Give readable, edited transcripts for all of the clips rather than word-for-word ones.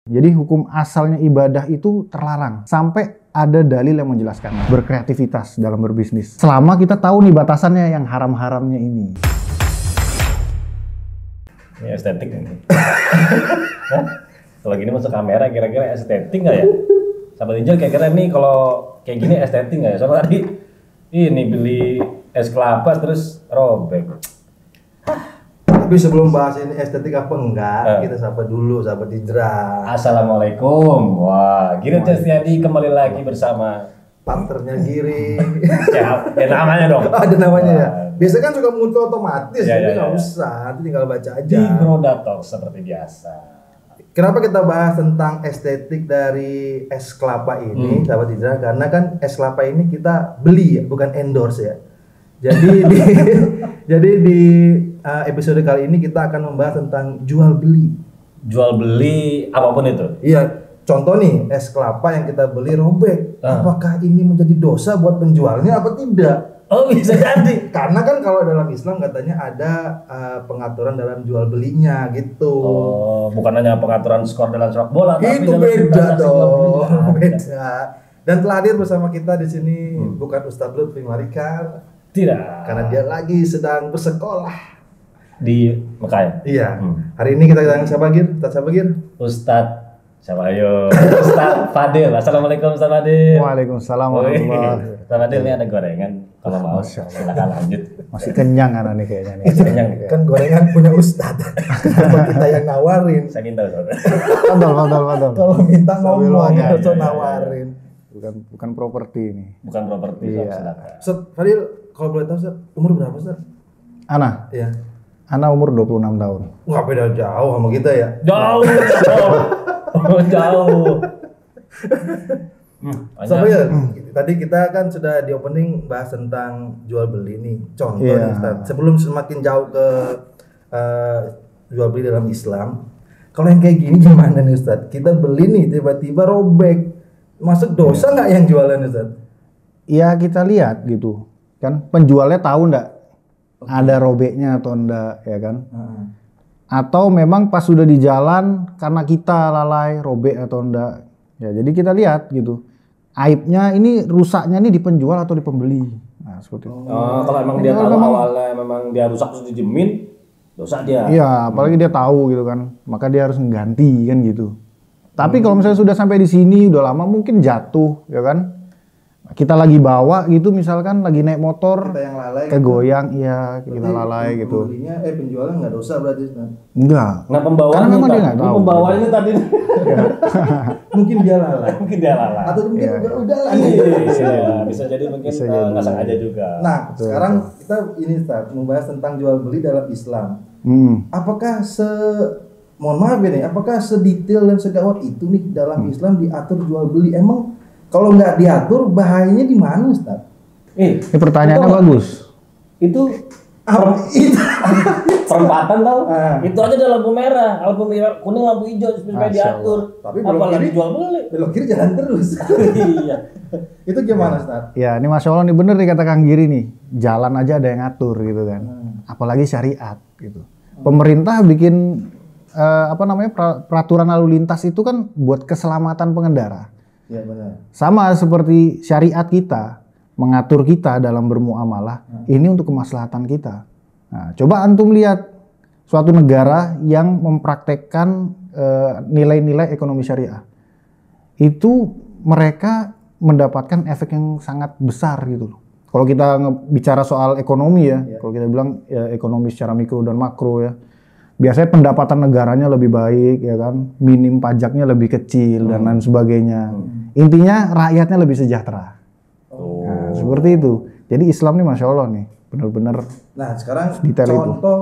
Jadi hukum asalnya ibadah itu terlarang sampai ada dalil yang menjelaskan. Berkreativitas dalam berbisnis. Selama kita tahu nih batasannya yang haram-haramnya ini. Ini estetik nih. Kalau gini masuk kamera kira-kira estetik nggak ya? Sahabat Injil kira-kira ini kalau kayak gini estetik nggak ya? Soalnya tadi ini beli es kelapa terus robek. Tapi sebelum bahas ini estetik apa enggak, kita sapa dulu sahabat Hijrah. Assalamualaikum. Wah, Giri Cestiadi kembali lagi bersama partnernya Giri. Ya, namanya dong. Ada namanya ya. Biasanya kan suka muncul otomatis, tapi nggak usah, nanti tinggal baca aja. Di Grodator seperti biasa. Kenapa kita bahas tentang estetik dari es kelapa ini, sahabat Hijrah? Karena kan es kelapa ini kita beli ya, bukan endorse ya. Jadi di episode kali ini kita akan membahas tentang jual beli. Jual beli apapun itu. Iya, contoh nih es kelapa yang kita beli robek. Apakah ini menjadi dosa buat penjualnya apa tidak? Oh, bisa jadi. Karena kan kalau dalam Islam katanya ada pengaturan dalam jual belinya gitu. Oh, bukan hanya pengaturan skor dalam sepak bola, itu beda dong. Beda. Dan telah hadir bersama kita di sini bukan Ustadz Lutfi Marikar. Tidak. Karena dia lagi sedang bersekolah di Mekah ya? Iya. Hari ini kita kedatangan siapa Gir? Ustadz siapa Gir? Ustadz siapa ayo? Ustadz Fadil. Assalamualaikum Ustadz Fadil. Waalaikumsalam warahmatullahi. Ustadz Fadil ini ada gorengan. Kalau mau silakan lanjut. Masih kenyang anak nih kayaknya nih. Kenyang. Kan gorengan punya Ustadz. Kenapa kita yang nawarin? Saya minta Ustadz. Padahal. Kalau minta ngomong kita nawarin. Bukan properti ini. Bukan properti, silakan. Ustadz Fadil, kalau boleh tahu Ustadz, umur berapa Ustadz? Ana? Iya. Ana umur 26 tahun. Wah, beda jauh sama kita ya. Jauh. Soalnya tadi kita kan sudah di opening bahas tentang jual beli nih. Contoh nih Ustadz, sebelum semakin jauh ke jual beli dalam Islam, kalau yang kayak gini gimana nih Ustadz? Kita beli nih tiba-tiba robek, masuk dosa nggak yang jualan Ustadz? Ya kita lihat gitu kan, penjualnya tahu ndak ada robeknya atau enggak ya kan? Atau memang pas sudah di jalan karena kita lalai robek atau enggak? Ya jadi kita lihat gitu. Aibnya ini, rusaknya ini di penjual atau di pembeli. Nah, seperti itu. Kalau emang dia tahu awalnya memang dia rusak terus dijemin, dosa dia. Iya, apalagi dia tahu gitu kan. Maka dia harus mengganti kan gitu. Tapi kalau misalnya sudah sampai di sini udah lama mungkin jatuh ya kan. Kita lagi bawa gitu misalkan lagi naik motor Kita yang lalai kegoyang gitu. iya kita lalai gitu. Penjualnya nggak dosa berarti Ustaz. Enggak. Nah pembawaan memang dia nggak tahu. Pembawaan ini tadi Mungkin dia lalai. Atau mungkin udah lah. Bisa jadi mungkin nggak sengaja juga. Nah, sekarang kita ini Ustaz membahas tentang jual beli dalam Islam. Apakah mohon maaf ya nih, apakah sedetail dan segawat itu nih dalam Islam diatur jual beli? Emang kalau nggak diatur bahayanya di mana Ustaz? Ini pertanyaannya bagus. Itu perempatan tau? Itu aja ada lampu merah, lampu kuning, lampu hijau supaya diatur. Tapi apalagi jual beli. Belok kiri jalan terus. Iya. Itu gimana Ustaz? Ya ini Masya Allah nih bener nih kata Kang Giri nih. Jalan aja ada yang ngatur gitu kan. Apalagi syariat gitu. Pemerintah bikin peraturan lalu lintas itu kan buat keselamatan pengendara. Ya benar. Sama seperti syariat kita mengatur kita dalam bermuamalah, ini untuk kemaslahatan kita. Nah, coba antum lihat suatu negara yang mempraktekkan nilai-nilai ekonomi syariah. Itu mereka mendapatkan efek yang sangat besar gitu loh. Kalau kita bicara soal ekonomi ya, kalau kita bilang ya, ekonomi secara mikro dan makro ya. Biasanya pendapatan negaranya lebih baik ya kan, minim pajaknya lebih kecil dan lain sebagainya. Intinya rakyatnya lebih sejahtera. Nah, seperti itu. Jadi Islam nih Masya Allah nih, benar-benar. Nah sekarang detail contoh itu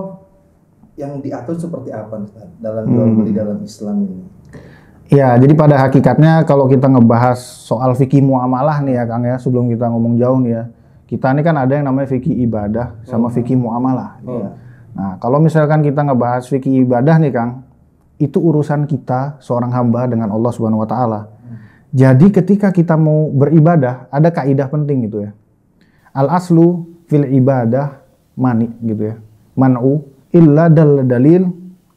yang diatur seperti apa Ustaz dalam jual beli dalam Islam ini? Ya, jadi pada hakikatnya kalau kita ngebahas soal fikih muamalah nih ya Kang ya, sebelum kita ngomong jauh nih ya, kita ini kan ada yang namanya fikih ibadah sama fikih muamalah. Nah, kalau misalkan kita ngebahas fikih ibadah nih Kang, itu urusan kita seorang hamba dengan Allah Subhanahu wa taala. Jadi ketika kita mau beribadah, ada kaidah penting gitu ya. Al aslu fil ibadah mani gitu ya. Man'u illa dalil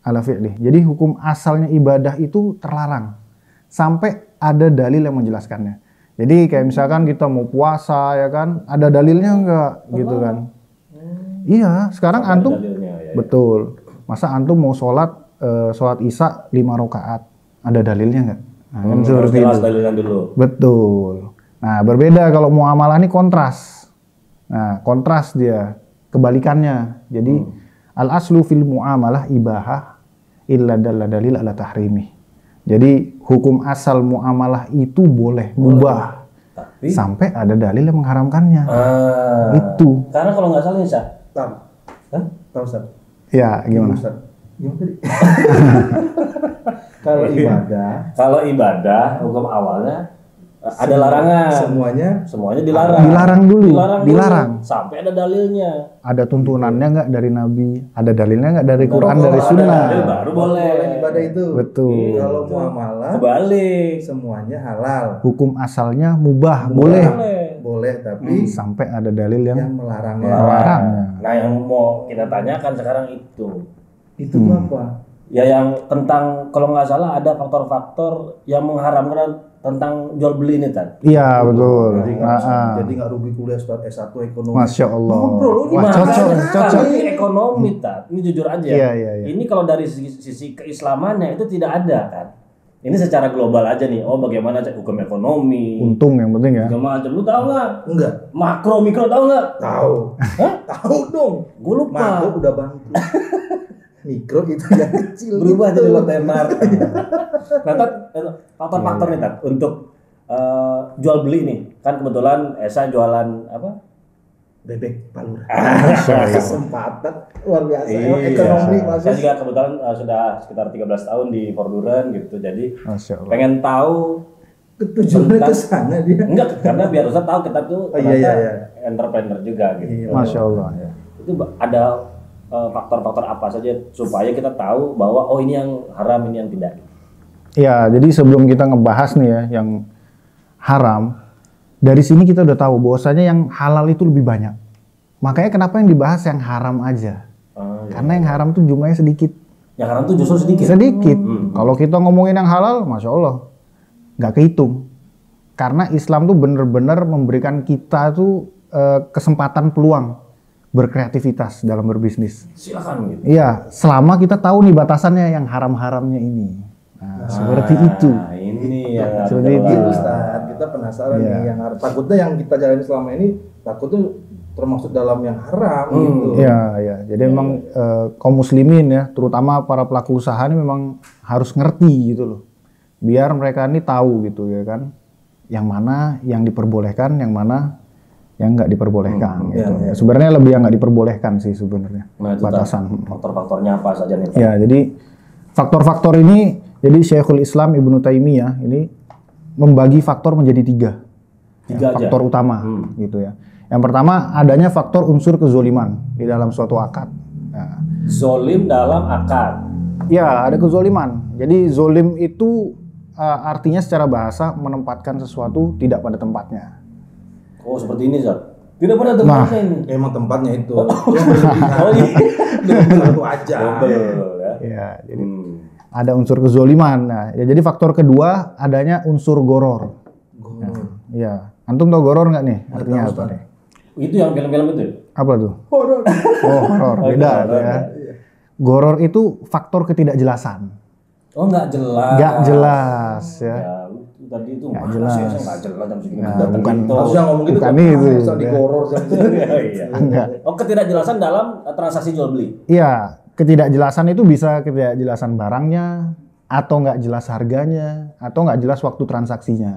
ala fi'li. Jadi hukum asalnya ibadah itu terlarang sampai ada dalil yang menjelaskannya. Jadi kayak misalkan kita mau puasa ya kan, ada dalilnya enggak gitu kan. Iya, sekarang Sampai antum dalilnya, ya. betul. Masa antum mau sholat Isya 5 rakaat, ada dalilnya enggak? Nah, kan Harus seperti jelas itu. dalilnya dulu. Betul. Nah, berbeda kalau muamalah ini kontras. Nah, kontras dia kebalikannya. Jadi al aslu fil muamalah ibahah illa dalla dalil ala tahrimi. Jadi hukum asal muamalah itu boleh mubah Tapi sampai ada dalil yang mengharamkannya. Itu. karena kalau nggak salah nih, Sa. Tahu Ustaz? Ya, gimana? Ustaz. Gimana tadi? Kalau ibadah Hukum awalnya ada larangan. Semuanya dilarang. Dilarang dulu. Dilarang. Sampai ada dalilnya. Ada tuntunannya nggak dari Nabi? Ada dalilnya nggak dari Quran, Kalau dari ada Sunnah? dalil baru boleh. ibadah itu. Betul. Kalau muamalah Kebalik. semuanya halal. Hukum asalnya mubah, boleh. Boleh tapi Sampai ada dalil yang yang melarangnya. melarang. Nah, yang mau kita tanyakan sekarang itu. Itu tuh apa? Ya yang tentang kalau nggak salah ada faktor-faktor yang mengharamkan tentang jual beli ini kan. Iya, betul. Jadi nggak rugi kuliah S1 ekonomi. Masya Allah. Ngobrol, ini Wah, Makanya cocok. Ini ekonomi tak. Ini jujur aja. Iya. Ini kalau dari sisi keislamannya itu tidak ada kan. Ini secara global aja nih. Oh, bagaimana hukum ekonomi. Untung yang penting ya. Segala macam. Lu tahu nggak? Enggak. Makro mikro tahu nggak? Tahu. Hah? Tahu dong. Gue lupa. Makro udah bantu. Mikro itu yang kecil. Berubah gitu. jadi lo tenar. Nah, Tat, faktor-faktor nih Tat untuk jual beli nih. Kan kebetulan Esa jualan apa? Bebek Palura. Ah, Kesempatan luar biasa. Iya. Ekonomi Saya masuk. juga kebetulan sudah sekitar 13 tahun di Forduren gitu. Jadi Masya Allah. pengen tahu Tujuannya ke sana dia. enggak karena biar Ustaz tahu kita tuh Oh, iya, ternyata iya. entrepreneur juga gitu. Iya. Masya Allah. Itu ada faktor-faktor apa saja supaya kita tahu bahwa oh ini yang haram, ini yang tidak. Ya, jadi sebelum kita ngebahas nih ya yang haram, dari sini kita udah tahu bahwasanya yang halal itu lebih banyak. Makanya kenapa yang dibahas yang haram aja? Iya. Karena yang haram tuh jumlahnya sedikit. Yang haram tuh justru sedikit. Sedikit. Kalau kita ngomongin yang halal, Masya Allah, nggak kehitung. Karena Islam tuh bener-bener memberikan kita tuh kesempatan peluang berkreativitas dalam berbisnis. Silakan gitu. Iya, selama kita tahu nih batasannya yang haram-haramnya ini. Nah, seperti itu. Nah, ini yang harus Seperti kita itu. Gitu bahas. Ustaz, kita penasaran Iya. nih yang takutnya yang kita jalani selama ini takutnya termasuk dalam yang haram gitu. Iya, iya. Jadi memang kaum muslimin ya, terutama para pelaku usaha ini memang harus ngerti gitu loh. Biar mereka ini tahu gitu ya kan. Yang mana yang diperbolehkan, yang mana yang nggak diperbolehkan gitu. iya. Sebenarnya lebih yang nggak diperbolehkan sih sebenarnya. Nah, itu Batasan. faktor-faktornya apa saja nih? Pak? Ya, jadi faktor-faktor ini, jadi Syekhul Islam Ibnu Taimiyah ini membagi faktor menjadi 3. Tiga aja? Faktor utama gitu ya. Yang pertama adanya faktor unsur kezoliman di dalam suatu akad. Nah, Zolim dalam akad. ya, ada kezoliman. Jadi zolim itu artinya secara bahasa menempatkan sesuatu tidak pada tempatnya. Oh, seperti ini, Zat. Tidak pernah tempatnya ini. Emang tempatnya itu. Oh, iya. Itu aja. Betul ya. Ya, jadi ada unsur kezoliman. Nah, ya, jadi faktor kedua adanya unsur goror. Ya, antum tahu goror nggak nih? Artinya apa nih? Itu yang film-film itu. Apa tuh? Horor. Oh, horor. Beda tuh ya. Goror itu faktor ketidakjelasan. Oh, nggak jelas. Nggak jelas ya. Ya, tadi itu Nggak mana jelas. sih? Saya nggak jelas jam segini. Nah, Datang bukan. gitu. Harusnya ngomong gitu Bukan kan. itu. Masa digoror jam segini. Iya. Enggak. Oh, ketidakjelasan dalam transaksi jual beli. Iya, ketidakjelasan itu bisa ketidakjelasan barangnya, atau nggak jelas harganya, atau nggak jelas waktu transaksinya.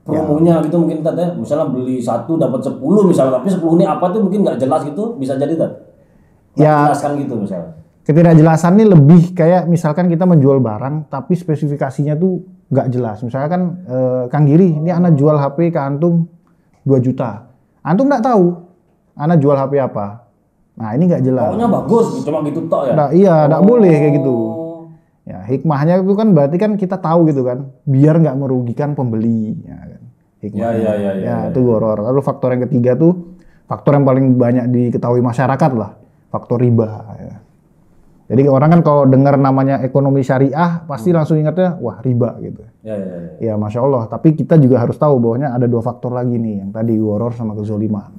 Promonya gitu mungkin tadi misalnya beli 1 dapat 10 misalnya, tapi 10 ini apa tuh mungkin nggak jelas gitu, bisa jadi tadi. Ya. Jelaskan gitu misalnya. Ketidakjelasan ini lebih kayak misalkan kita menjual barang, tapi spesifikasinya tuh nggak jelas. Misalkan Kang Giri, ini anak jual HP ke antum 2 juta. Antum nggak tahu, anak jual HP apa. Nah ini nggak jelas. Pokoknya bagus, cuma gitu tok ya. Nah, iya, nggak boleh kayak gitu. Ya, hikmahnya itu kan berarti kan kita tahu gitu kan, biar nggak merugikan pembeli. Ya, kan? Hikmahnya. Ya. Itu goror. Lalu faktor yang ketiga tuh, faktor yang paling banyak diketahui masyarakat lah, faktor riba. Ya. Jadi orang kan kalau dengar namanya ekonomi syariah pasti langsung ingatnya wah riba gitu. Ya Masya Allah. Tapi kita juga harus tahu bahwanya ada 2 faktor lagi nih yang tadi gharar sama kezoliman.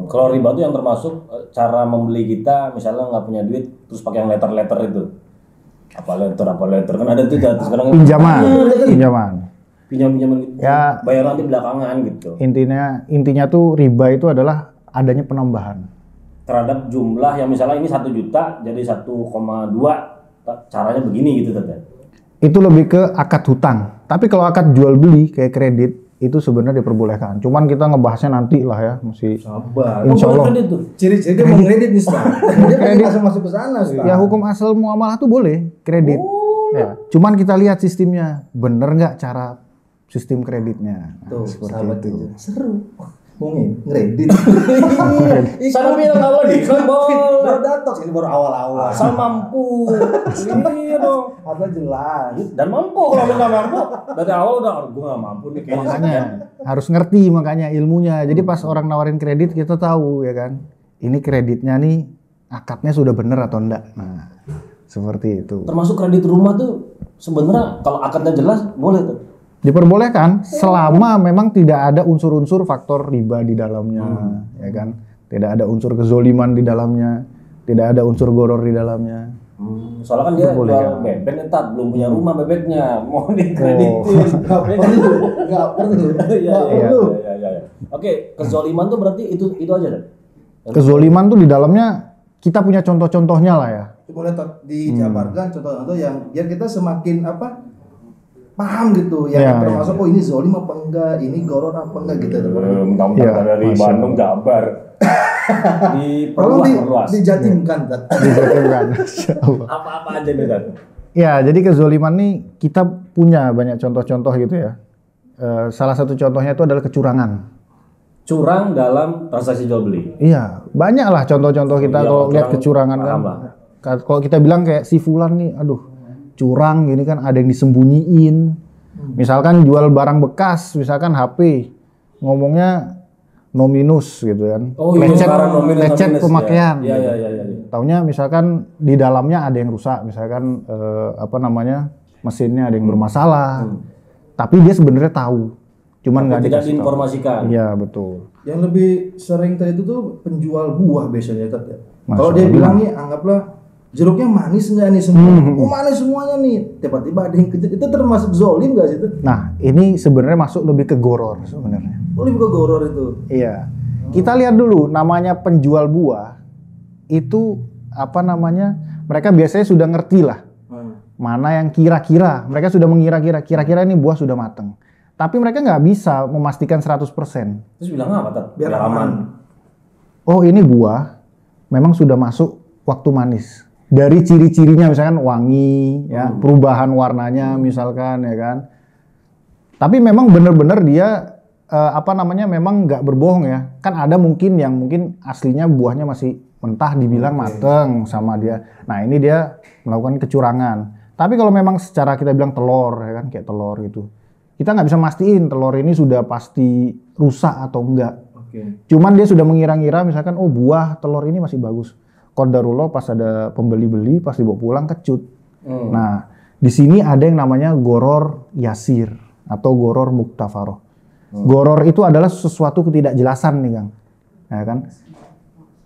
Kalau riba itu yang termasuk cara membeli kita, misalnya nggak punya duit terus pakai yang letter itu. Apa letter kan ada tuh sekarang Pinjaman pinjam gitu. Ya, bayar nanti belakangan gitu. Intinya tuh riba itu adalah adanya penambahan Terhadap jumlah yang misalnya ini 1 juta jadi 1,2, caranya begini gitu Tete. itu lebih ke akad hutang. Tapi kalau akad jual beli kayak kredit itu sebenarnya diperbolehkan. Cuman kita ngebahasnya nanti lah ya, masih Sabar. Insya Allah. Ciri-ciri dia mau kredit nih, Ustaz. Dia pengen langsung masuk ke sana, Ustaz. Ya hukum asal muamalah tuh boleh kredit. Ya. Cuman kita lihat sistemnya, bener nggak cara sistem kreditnya. Nah, Tuh, seperti sahabat itu. aja. Seru. Mau ngredit. Sama bilang apa lagi? Kan Baru datok ini baru awal-awal. asal mampu. Iya dong. Apa jelas. Dan mampu, kalau lu nggak mampu dari awal udah gue nggak mampu nih kayaknya. Makanya harus ngerti makanya ilmunya. Jadi pas orang nawarin kredit kita tahu ya kan. Ini kreditnya nih akadnya sudah bener atau enggak. Nah, seperti itu. Termasuk kredit rumah tuh sebenarnya kalau akadnya jelas boleh tuh. Diperbolehkan selama memang tidak ada unsur-unsur faktor riba di dalamnya, ya kan? Tidak ada unsur kezoliman di dalamnya, tidak ada unsur gharar di dalamnya. Soalnya kan dia jual bebek netat, belum punya rumah bebeknya, mau dikreditin. Nggak perlu. Enggak perlu. Iya. Oke, kezoliman tuh berarti itu aja deh. Kezoliman tuh di dalamnya kita punya contoh-contohnya lah ya. Boleh dijabarkan contoh-contoh yang biar kita semakin paham gitu yang termasuk ini zolim apa enggak, ini gharar apa enggak gitu. Dari Bandung Jabar. Diperluas. Dijatimkan. Dijatimkan. Insyaallah. Apa-apa aja nih Dad. Ya, jadi kezoliman nih kita punya banyak contoh-contoh gitu ya. Salah satu contohnya itu adalah kecurangan. Curang dalam transaksi jual beli. Iya, banyak lah contoh-contoh kita kalau lihat kecurangan kan. Kalau kita bilang kayak si fulan nih, aduh curang gini kan, ada yang disembunyiin. Misalkan jual barang bekas, misalkan HP, ngomongnya no minus gitu kan. Lecet pemakaian. Iya. Taunya misalkan di dalamnya ada yang rusak, misalkan mesinnya ada yang bermasalah. Tapi dia sebenarnya tahu. Cuman nggak tidak diinformasikan. Iya, betul. Yang lebih sering itu tuh penjual buah biasanya ya. Kalau dia bilang nih, anggaplah jeruknya manis nggak nih semua? Oh manis semuanya nih. Tiba-tiba ada yang kejut. Itu termasuk zolim nggak sih itu? Nah, ini sebenarnya masuk lebih ke gharar sebenarnya. Oh, lebih ke gharar itu. Iya. Kita lihat dulu namanya penjual buah itu mereka biasanya sudah ngerti lah. Mana yang kira-kira, mereka sudah mengira-kira, kira-kira ini buah sudah matang. Tapi mereka nggak bisa memastikan 100%. Terus bilang apa Tat? Biar aman. Oh ini buah memang sudah masuk waktu manis. Dari ciri-cirinya misalkan wangi, ya, perubahan warnanya misalkan, ya kan. Tapi memang benar-benar dia memang nggak berbohong ya. Kan ada mungkin yang aslinya buahnya masih mentah dibilang mateng sama dia. Nah ini dia melakukan kecurangan. Tapi kalau memang secara kita bilang telur, ya kan, kayak telur gitu, kita nggak bisa mastiin telur ini sudah pasti rusak atau enggak. Cuman dia sudah mengira-ngira misalkan, oh buah telur ini masih bagus. Qadarullah pas ada pembeli beli, pas dibawa pulang kecut. Nah, di sini ada yang namanya gharar yasir atau gharar muktafaroh. Gharar itu adalah sesuatu ketidakjelasan nih Kang, ya kan?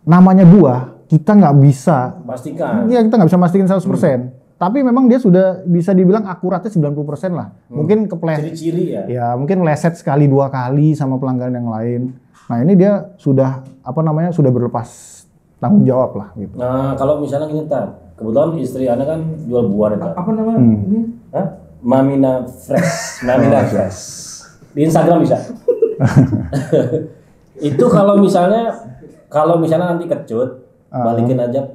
Namanya buah, kita nggak bisa pastikan. Iya, kita nggak bisa pastikan 100%. Tapi memang dia sudah bisa dibilang akuratnya 90% lah. Mungkin kepleset. Ciri-ciri ya. Ya, mungkin meleset sekali 2 kali sama pelanggan yang lain. Nah, ini dia sudah sudah berlepas tanggung jawab lah gitu. Nah, kalau misalnya gini Tat, kebetulan istri Anda kan jual buah nih Tat. Apa namanya ini? Mamina Fresh. Mamina Fresh. Di Instagram bisa. Itu kalau misalnya nanti kecut, balikin aja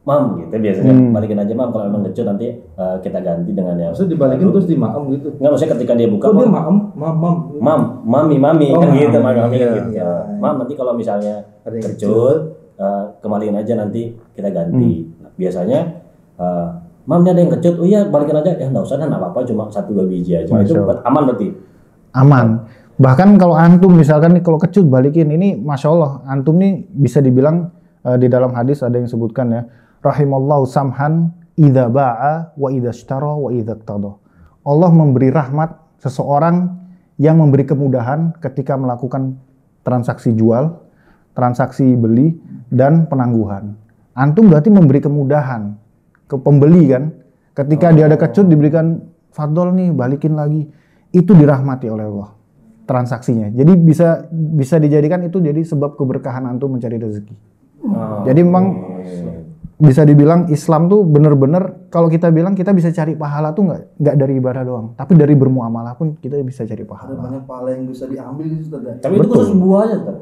Mam gitu biasanya. Balikin aja Mam, kalau memang kecut nanti kita ganti dengan yang maksudnya dibalikin terus di maem gitu. Enggak, maksudnya ketika dia buka dia mami kan gitu, mami kan gitu. Iya. Mam, nanti kalau misalnya kecut kembaliin aja nanti kita ganti. Nah, biasanya Mam, ini ada yang kecut. Oh iya, balikin aja. Ya enggak usah, enggak apa-apa, cuma 1-2 biji aja. Itu aman berarti. Aman. Bahkan kalau antum misalkan nih kalau kecut balikin, ini Masya Allah, antum nih bisa dibilang di dalam hadis ada yang sebutkan ya, rahimallahu samhan idza ba'a wa idza ishtara wa idza iqtada. Allah memberi rahmat seseorang yang memberi kemudahan ketika melakukan transaksi jual, transaksi beli, dan penangguhan. Antum berarti memberi kemudahan ke pembeli kan? Ketika dia ada kecut diberikan fadol nih, balikin lagi. Itu dirahmati oleh Allah transaksinya. Jadi bisa dijadikan itu jadi sebab keberkahan antum mencari rezeki. Jadi memang bisa dibilang Islam tuh bener-bener kalau kita bilang kita bisa cari pahala tuh nggak dari ibadah doang, tapi dari bermuamalah pun kita bisa cari pahala. Ada banyak pahala yang bisa diambil gitu, Ustaz. Tapi itu khusus buah aja, Ustaz.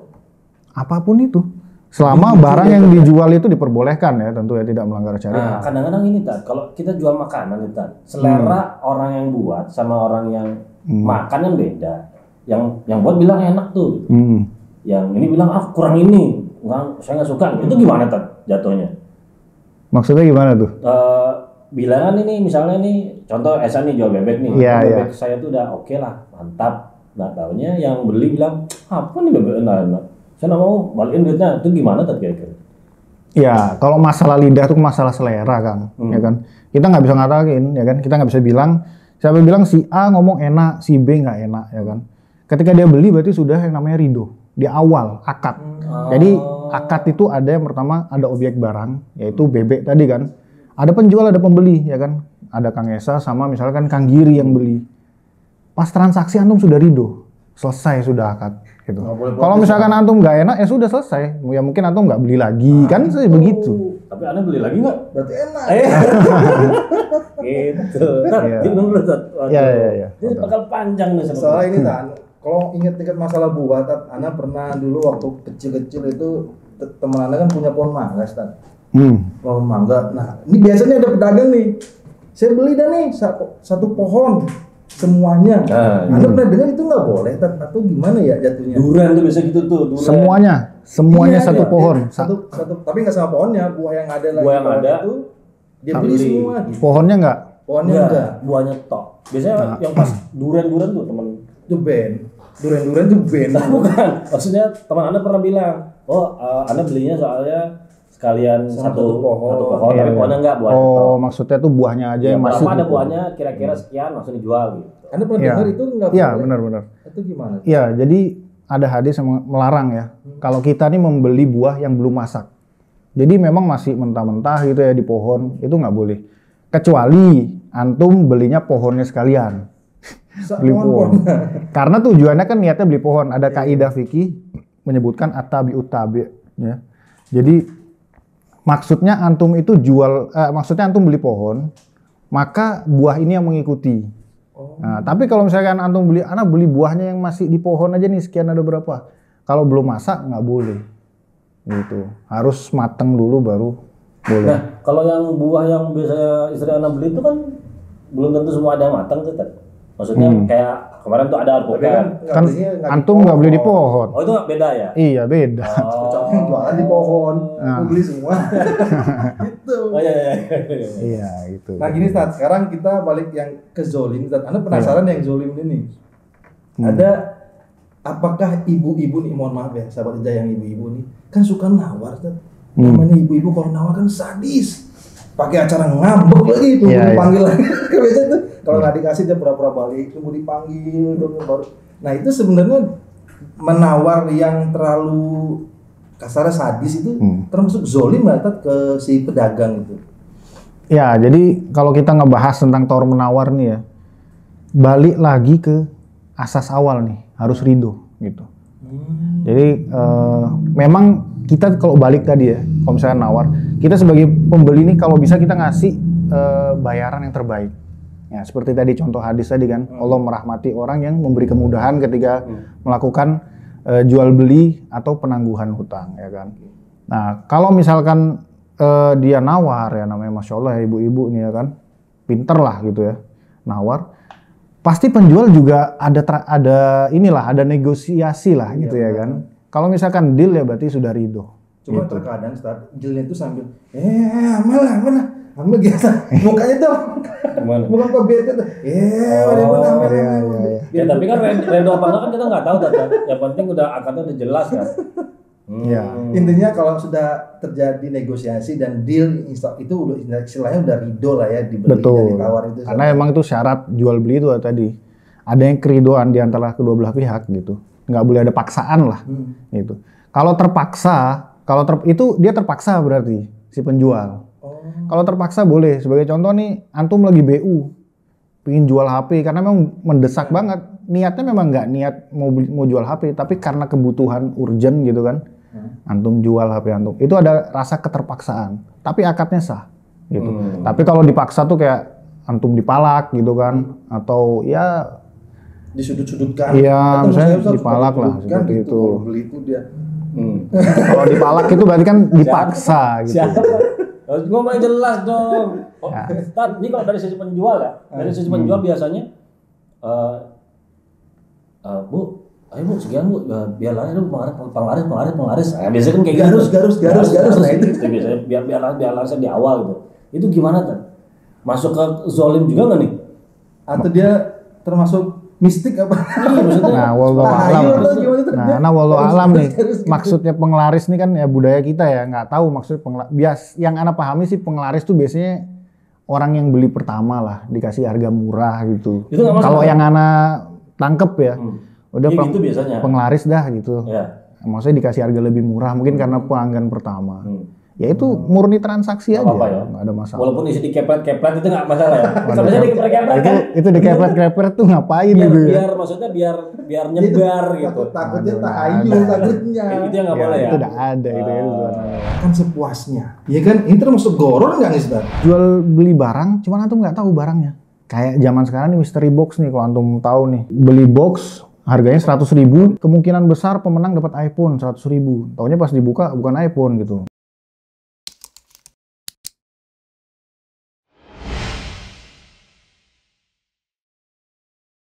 Apapun itu. Selama barang yang dijual itu diperbolehkan ya, tentu ya tidak melanggar syariat. Nah, kadang-kadang ini Tad, kalau kita jual makanan nih Tad, selera orang yang buat sama orang yang makan kan beda. Yang buat bilang enak tuh. Yang ini bilang kurang ini, saya nggak suka. Itu gimana Tad jatuhnya? Maksudnya gimana tuh? Bilangan ini misalnya nih, contoh Esa nih jual bebek nih, bebek saya tuh udah oke lah, mantap. Nah taunya yang beli bilang apa nih bebek enak. Saya nggak mau balikin duitnya, itu gimana Tad kira-kira? Ya, kalau masalah lidah itu masalah selera Kang, ya kan. Kita nggak bisa ngatakan, ya kan. Kita nggak bisa bilang, siapa bilang si A ngomong enak, si B nggak enak, ya kan. Ketika dia beli berarti sudah yang namanya ridho di awal akad. Jadi akad itu ada yang pertama ada objek barang, yaitu bebek tadi kan. Ada penjual, ada pembeli, ya kan. Ada Kang Esa sama misalkan Kang Giri yang beli. Pas transaksi antum sudah ridho, selesai sudah akad. Gitu. Kalau misalkan antum nggak enak ya sudah selesai. Ya mungkin antum nggak beli lagi kan begitu. Tapi Anda beli lagi nggak? Berarti enak. Gitu. Gimana Tad? Iya. Ini bakal panjang nih sebenarnya. Soalnya ini Tan, kalau ingat-ingat masalah buah, Tan, Ana pernah dulu waktu kecil-kecil itu teman Ana kan punya pohon mangga, Tan. Pohon mangga. Nah, ini biasanya ada pedagang nih. Saya beli dah nih satu pohon. Semuanya. Anda pernah dengar itu nggak boleh atau gimana ya jatuhnya? Durian tuh biasa gitu tuh. Semuanya Iya, satu pohon. Satu, tapi nggak sama pohonnya, buah yang ada lagi. Buah yang ada itu dia beli semua. Gitu. Pohonnya nggak? Pohonnya enggak. Buahnya tok. Biasanya yang pas durian tuh temen. Itu band. Durian itu band. Bukan. Maksudnya teman Anda pernah bilang, Anda belinya soalnya sekalian satu pohon, tapi pohonnya enggak buahnya tok. Maksudnya tuh buahnya aja yang masih. Ada buahnya kira-kira sekian langsung dijual gitu. Anda pernah dengar itu enggak boleh? Iya, benar. Itu gimana? Iya, jadi ada hadis yang melarang ya. Kalau kita nih membeli buah yang belum masak. Jadi memang masih mentah-mentah gitu ya di pohon, itu nggak boleh. Kecuali antum belinya pohonnya sekalian. Beli pohon. Karena tujuannya kan niatnya beli pohon. Ada kaidah fikih menyebutkan at-tabi'ut tabi' ya. Jadi maksudnya antum itu maksudnya antum beli pohon, maka buah ini yang mengikuti. Nah, tapi kalau misalkan antum beli buahnya yang masih di pohon aja nih sekian ada berapa. Kalau belum masak nggak boleh. Gitu. Harus mateng dulu baru boleh. Nah, kalau yang buah yang biasa istri anak beli itu kan belum tentu semua ada yang matang tuh, Tad. Maksudnya kayak kemarin tuh ada alpukat. Kan antum nggak beli di pohon. Oh itu beda ya? Iya beda. Jualan di pohon, beli semua. Gitu. Oh iya. Iya gitu. Nah gini Ustaz, sekarang kita balik yang ke zolim. Ustaz, Anda penasaran yang zolim ini? Ada apakah ibu-ibu nih, mohon maaf ya sahabat Ija yang ibu-ibu nih, kan suka nawar Ustaz. Namanya ibu-ibu kalau nawar kan sadis. Pakai acara ngambek lagi itu, dipanggil lagi. Biasanya tuh kalau nggak dikasih dia pura-pura balik, tunggu dipanggil dong baru. Nah itu sebenarnya menawar yang terlalu kasarnya sadis itu termasuk zolim nggak ke si pedagang itu? Ya jadi kalau kita ngebahas tentang tawar menawar nih ya, balik lagi ke asas awal nih, harus ridho gitu. Jadi memang kita kalau balik tadi ya, kalau misalnya nawar, kita sebagai pembeli ini kalau bisa kita ngasih bayaran yang terbaik. Ya seperti tadi contoh hadis tadi kan, Allah merahmati orang yang memberi kemudahan ketika melakukan jual beli atau penangguhan hutang, ya kan. Nah kalau misalkan dia nawar ya, namanya masya Allah ya ibu-ibu nih ya kan, pinter lah gitu ya, nawar. Pasti penjual juga ada negosiasi lah gitu ya kan. Kalau misalkan deal ya berarti sudah ridho. Cuma gitu. Terkadang Ustaz, dealnya itu sambil ambil biasa. Mukanya tuh bukan kok bete tuh. Ya tapi kan ridho apa enggak kan kita nggak tahu Tata. Yang penting udah akadnya udah jelas kan. Ya. Intinya kalau sudah terjadi negosiasi dan deal itu udah istilahnya udah ridho lah ya dibeli dan Betul. ditawar itu. Karena emang itu syarat jual beli itu tadi. Ada yang keridoan di antara kedua belah pihak gitu. Nggak boleh ada paksaan lah gitu. Kalau terpaksa, itu dia terpaksa berarti si penjual. Kalau terpaksa boleh. Sebagai contoh nih, antum lagi BU, pengen jual HP karena memang mendesak banget. Niatnya memang nggak niat mau jual HP, tapi karena kebutuhan urgent gitu kan. Antum jual HP antum. Itu ada rasa keterpaksaan, tapi akadnya sah gitu. Tapi kalau dipaksa tuh kayak antum dipalak gitu kan, atau ya disudut-sudutkan. Iya, Atau misalnya saya dipalak lah disudutkan seperti gitu. itu. Kalau beli itu dia. Kalau dipalak itu berarti kan dipaksa gitu. Siapa? Harus ngomong yang jelas dong. Oh, Tad, ini kalau dari sisi penjual ya, dari sisi penjual biasanya, Bu, ayo Bu, sekian Bu, biar laris lu penglaris. Nah, biasanya kan kayak Garus. Nah, itu. Itu biasanya biar larisnya di awal gitu. Itu gimana Tad? Masuk ke zolim juga nggak nih? Atau dia termasuk mistik apa? Iya, maksudnya. Nah, wallahu alam. Nah, wallahu alam nih. Maksudnya penglaris nih kan ya budaya kita ya, nggak tahu maksud yang anak pahami sih penglaris tuh biasanya orang yang beli pertama lah, dikasih harga murah gitu. Itu nggak masalah. Kalau yang anak tangkep ya, udah Ya, gitu biasanya. penglaris dah gitu. Ya. Maksudnya dikasih harga lebih murah mungkin karena pelanggan pertama. Ya itu murni transaksi aja, apa-apa ya. nggak ada masalah. Walaupun isi dikepret-kepret itu nggak masalah ya. Sebenarnya dikepret-kepret kan. Itu dikepret-kepret tuh ngapain biar, gitu ya? biar maksudnya biar nyebar gitu. Takutnya tahayul takutnya. Itu yang nggak boleh ya. Itu udah ada itu ya. Kan sepuasnya. Iya kan? Ini termasuk goror nggak nih, Ustaz? Jual beli barang, cuman antum nggak tahu barangnya. Kayak zaman sekarang nih mystery box nih, kalau antum tahu nih, beli box harganya 100.000, kemungkinan besar pemenang dapat iPhone 100.000. Taunya pas dibuka bukan iPhone gitu.